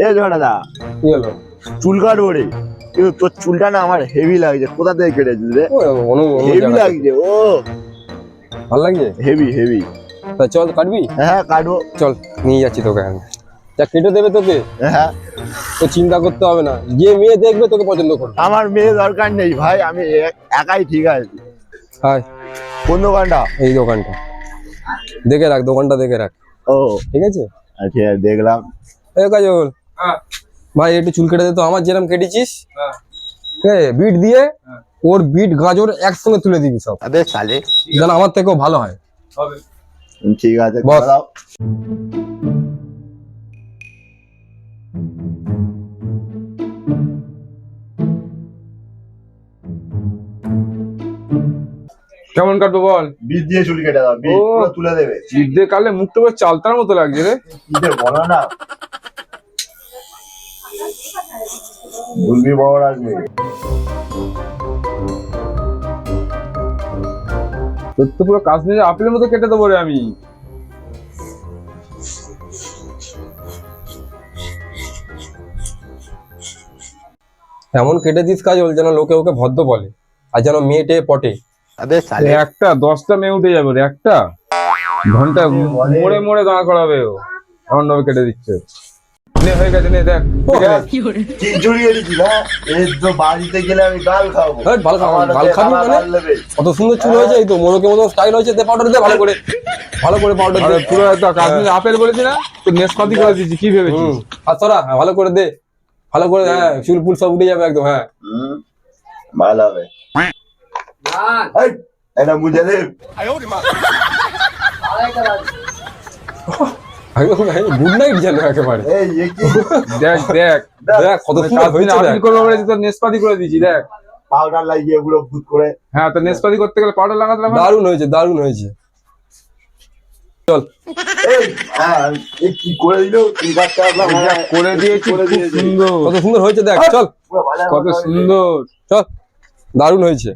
এ ঝড়াদা, কি হলো? চুল কাটবো রে, কিন্তু তোর চুলটা না আমার হেভি লাগছে। কোথা থেকে কেটেছিস রে? হেভি লাগছে। ও ভালো লাগছে, হেভি হেভি। তা চল কাটবি। হ্যাঁ কাটবো। চল নিয়ে যাচ্ছি তোকে আমি। যা কেটে দেবে তোকে, হ্যাঁ তো চিন্তা করতে হবে না, যে মেয়ে দেখবে তোকে পছন্দ করবে। আমার মেয়ে দরকার নেই ভাই, আমি একাই ঠিক আছে। হাই, কোন দোকানটা? এই দোকানটা দেখে রাখ, দোকানটা দেখে রাখ। ও ঠিক আছে, আচ্ছা দেখলাম। এ কাজল ভাই একটু চুল কেটে দে তো, আমার যেরকম কেটেছিস। ঠিক আছে, বিট দিয়ে ওর বিট গাজর একসঙ্গে তুলে দিবি সব, আবে সালে, যেন আমার থেকেও ভালো হয়। ঠিক আছে বস। দাও। কেমন কাটবো বল? বীজ দিয়ে চুল কেটে দাও, বীজ ও। পুরো তুলে দেবে। জিদ দিয়ে কাটলে মুখটা পুরো চালতার মতো লাগছে রে। কি যে বলো না, ভুলবি বড় রাখবে। তোর তো পুরো কাশ্মীরের আপেলের মতো কেটে দেবো রে আমি। এমন কেটে দিস কাজল যেন লোকে ওকে ভদ্র বলে, আর যেন মেয়েটে পটে। আবে সালে, একটা 10টা মেয়ে উঠে যাবে রে, একটা ঘন্টা মোড়ে মোড়ে দাঁড় করাবে ও, এমন ভাবে কেটে দিচ্ছে। নে হয়ে গেছে, নে দেখ। কি চুরি করেছি না? এই তো বাড়িতে গেলে আমি গাল খাবো। হ্যাঁ, ভালো খাবো, আমার গাল হচ্ছে খাবি বাবা মানে? গাল দেবে। কত সুন্দর চুল হয়েছে, এই তো মোরকে মতো স্টাইল হয়েছে। দে পাউডার দে, ভালো করে ভালো করে পাউডার আরে দে। পুরো একটা কাশ্মীর আপেল বলেছি না, তো নেশপাতি করে দিচ্ছি, কি ভেবেছিস? আর তোরা ভালো করে দে, ভালো করে। হ্যাঁ, চুল ফুল সব উঠে যাবে একদম। হ্যাঁ, ভালো হবে। এই, এটা মুঝে দে। গুড নাইট যেন একেবারে। এই এ কি? দেখ দেখ দেখ কত সুন্দর কাশ্মীর হয়েছে আপেল দেখ। করবো বলেছি, তো নেশপাতি করে দিচ্ছি দেখ। পাউডার লাগিয়ে পুরো ভূত করে। হ্যাঁ, তো নেশপাতি করতে গেলে পাউডার লাগাতে হবে না? দারুণ হয়েছে, দারুণ হয়েছে। চল। এই হ্যাঁ, এই কি করে দিল? চুল কাটতে আসলাম, এই দেখ, করে দিয়েছি, করে খুব দিয়েছে। সুন্দর, কত সুন্দর হয়েছে দেখ। চল, পুরো বাজার কত মতো হয়েছে। সুন্দর। চল, দারুণ হয়েছে।